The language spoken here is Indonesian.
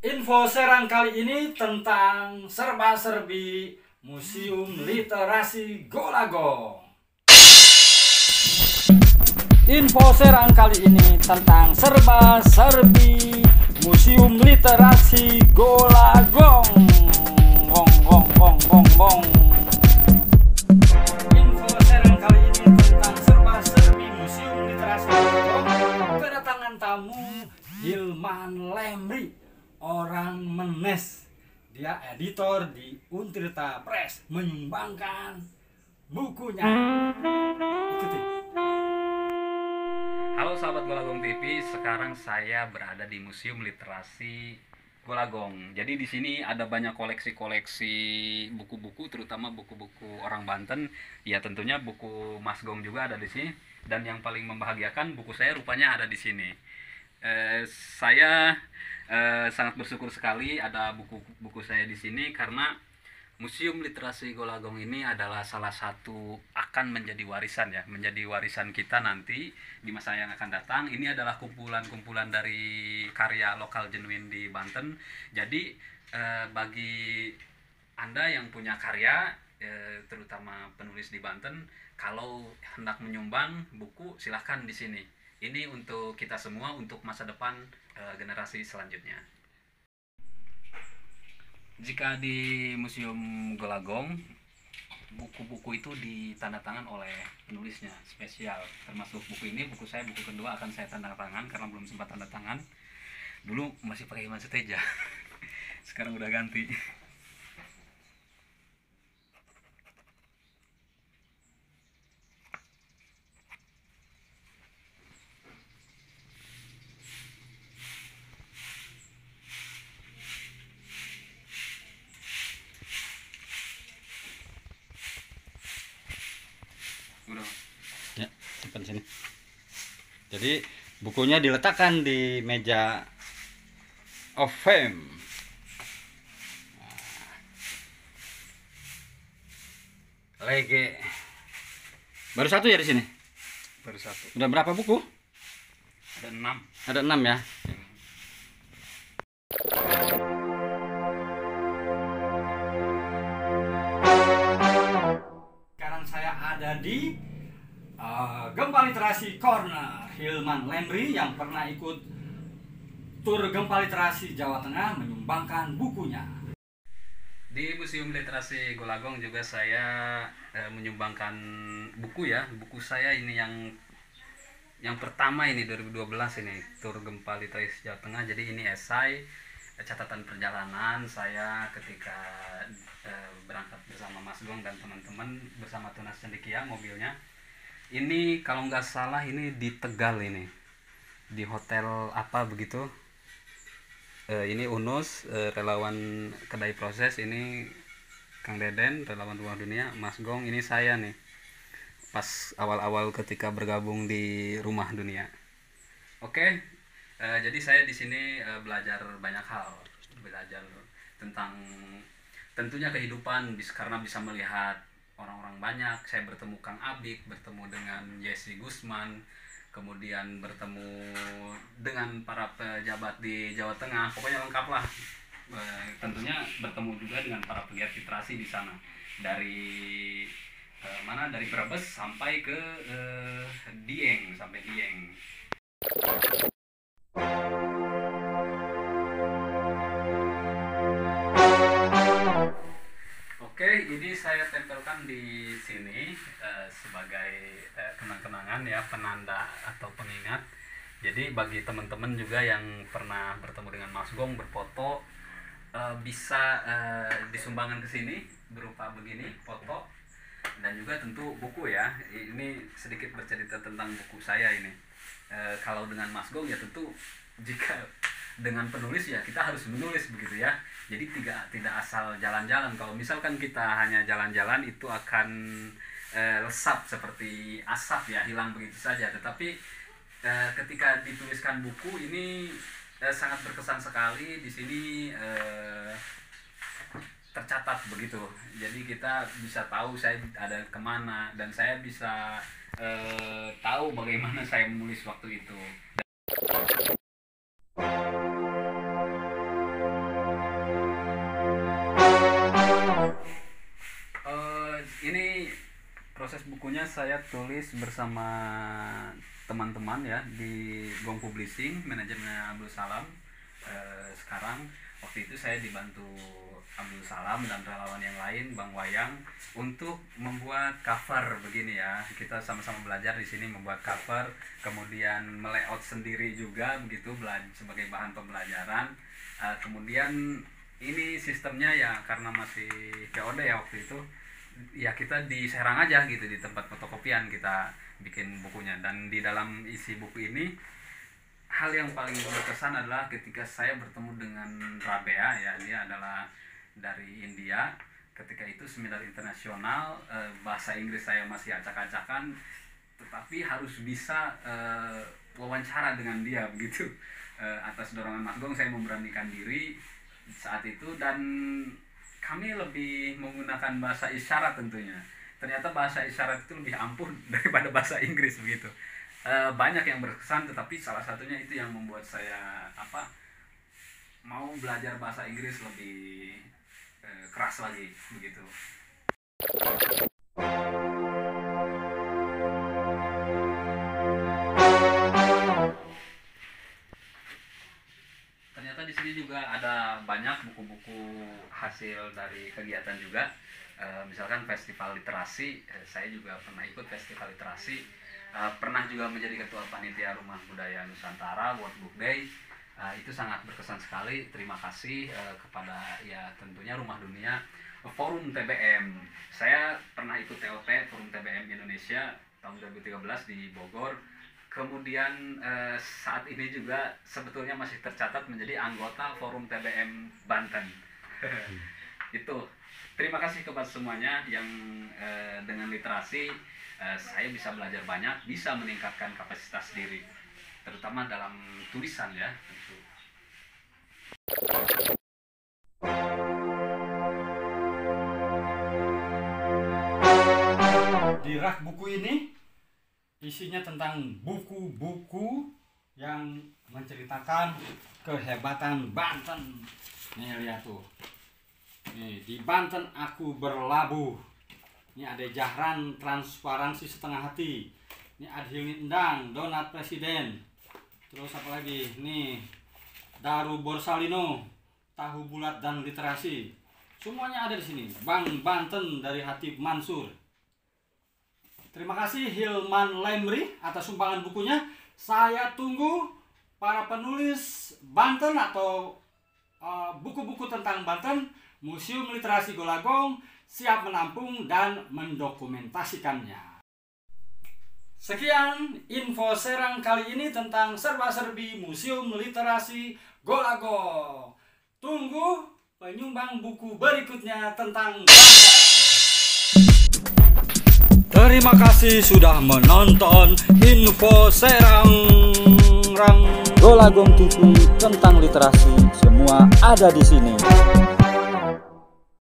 Info Serang kali ini tentang serba-serbi Museum Literasi Golagong. Info Serang kali ini tentang serba-serbi Museum Literasi Golagong. Gong gong gong gong gong. Info Serang kali ini tentang serba-serbi Museum Literasi Golagong. Kedatangan tamu Hilman Lemri, orang Menes. Dia editor di Untirta Press, menyumbangkan bukunya. Ikuti. Halo sahabat Golagong TV, sekarang saya berada di Museum Literasi Golagong. Jadi di sini ada banyak koleksi-koleksi buku-buku, terutama buku-buku orang Banten. Ya tentunya buku Mas Gong juga ada di sini. Dan yang paling membahagiakan, buku saya rupanya ada di sini. Saya sangat bersyukur sekali ada buku-buku saya di sini, karena Museum Literasi Golagong ini adalah salah satu akan menjadi warisan ya, menjadi warisan kita nanti di masa yang akan datang. Ini adalah kumpulan-kumpulan dari karya lokal genuine di Banten. Jadi bagi Anda yang punya karya, terutama penulis di Banten, kalau hendak menyumbang buku silahkan di sini. Ini untuk kita semua, untuk masa depan generasi selanjutnya. Jika di Museum Golagong, buku-buku itu ditandatangan oleh penulisnya spesial. Termasuk buku ini, buku saya, buku kedua akan saya tanda tangan karena belum sempat tanda tangan. Dulu masih pakai Iman Seteja, sekarang udah ganti. Ya, simpan sini. Jadi bukunya diletakkan di meja of fame. Lege. Baru satu ya di sini? Baru satu. Udah berapa buku? Ada 6. Ada 6 ya. Sekarang saya ada di Gempa Literasi Corner. Hilman Lemri yang pernah ikut tur Gempa Literasi Jawa Tengah menyumbangkan bukunya. Di Museum Literasi Golagong juga saya menyumbangkan buku ya. Buku saya ini yang pertama ini 2012 ini, tur Gempa Literasi Jawa Tengah. Jadi ini esai catatan perjalanan saya ketika berangkat bersama Mas Gong dan teman-teman bersama Tunas Cendekia mobilnya. Ini kalau nggak salah ini di Tegal, ini di hotel apa begitu. Ini Unus, relawan Kedai Proses, ini Kang Deden, relawan Rumah Dunia, Mas Gong, ini saya nih pas awal-awal ketika bergabung di Rumah Dunia. Oke, jadi saya di sini belajar banyak hal, belajar tentang tentunya kehidupan, karena bisa melihat orang-orang banyak. Saya bertemu Kang Abik, bertemu dengan Yesi Gusman, kemudian bertemu dengan para pejabat di Jawa Tengah, pokoknya lengkap lah. Tentunya bertemu juga dengan para pegiat literasi di sana, dari dari Brebes sampai ke Dieng, Oke, ini saya tempelkan di sini sebagai kenang-kenangan ya, penanda atau pengingat. Jadi bagi teman-teman juga yang pernah bertemu dengan Mas Gong berfoto, bisa disumbangkan ke sini berupa begini foto, dan juga tentu buku ya. Ini sedikit bercerita tentang buku saya ini. Kalau dengan Mas Gong ya tentu, jika dengan penulis ya kita harus menulis begitu ya. Jadi tidak asal jalan-jalan. Kalau misalkan kita hanya jalan-jalan, itu akan lesap seperti asap ya, hilang begitu saja. Tetapi ketika dituliskan buku ini sangat berkesan sekali. Di sini tercatat begitu. Jadi kita bisa tahu saya ada kemana, dan saya bisa tahu bagaimana saya menulis waktu itu. bukunya saya tulis bersama teman-teman ya di Gong Publishing, manajernya Abdul Salam. Sekarang waktu itu saya dibantu Abdul Salam dan relawan yang lain, Bang Wayang, untuk membuat cover begini ya. Kita sama-sama belajar di sini membuat cover, kemudian melayout sendiri juga begitu, sebagai bahan pembelajaran. Kemudian ini sistemnya ya karena masih COD ya waktu itu, ya kita di Serang aja gitu, di tempat fotokopian kita bikin bukunya. Dan di dalam isi buku ini hal yang paling berkesan adalah ketika saya bertemu dengan Rabea ya, dia adalah dari India. Ketika itu seminar internasional, bahasa Inggris saya masih acak-acakan, tetapi harus bisa wawancara dengan dia begitu. Atas dorongan Mas Gong saya memberanikan diri saat itu, dan kami lebih menggunakan bahasa isyarat tentunya. Ternyata bahasa isyarat itu lebih ampuh daripada bahasa Inggris begitu. Banyak yang berkesan, tetapi salah satunya itu yang membuat saya mau belajar bahasa Inggris lebih keras lagi begitu. Ternyata di sini juga ada banyak buku-buku hasil dari kegiatan juga. Misalkan festival literasi, saya juga pernah ikut festival literasi, pernah juga menjadi ketua panitia Rumah Budaya Nusantara World Book Day. Itu sangat berkesan sekali. Terima kasih kepada ya tentunya Rumah Dunia, Forum TBM. Saya pernah ikut TOT Forum TBM Indonesia tahun 2013 di Bogor. Kemudian saat ini juga sebetulnya masih tercatat menjadi anggota Forum TBM Banten. Itu. Terima kasih kepada semuanya yang dengan literasi saya bisa belajar banyak, bisa meningkatkan kapasitas diri, terutama dalam tulisan ya. Di rak buku ini isinya tentang buku-buku yang menceritakan kehebatan Banten. Nih lihat tuh. Nih, di Banten aku berlabuh. Ini ada Jahran Transparansi Setengah Hati. Ini ada Hilmi Endang, Donat Presiden. Terus apa lagi? Nih, Daru Borsalino, Tahu Bulat dan Literasi. Semuanya ada di sini. Bang Banten dari Hatib Mansur. Terima kasih Hilman Lemri atas sumbangan bukunya. Saya tunggu para penulis Banten atau buku-buku tentang Banten. Museum Literasi Golagong siap menampung dan mendokumentasikannya. Sekian info Serang kali ini tentang serba-serbi Museum Literasi Golagong. Tunggu penyumbang buku berikutnya tentang Banten. Terima kasih sudah menonton info Serang Golagong TV tentang literasi, semua ada di sini.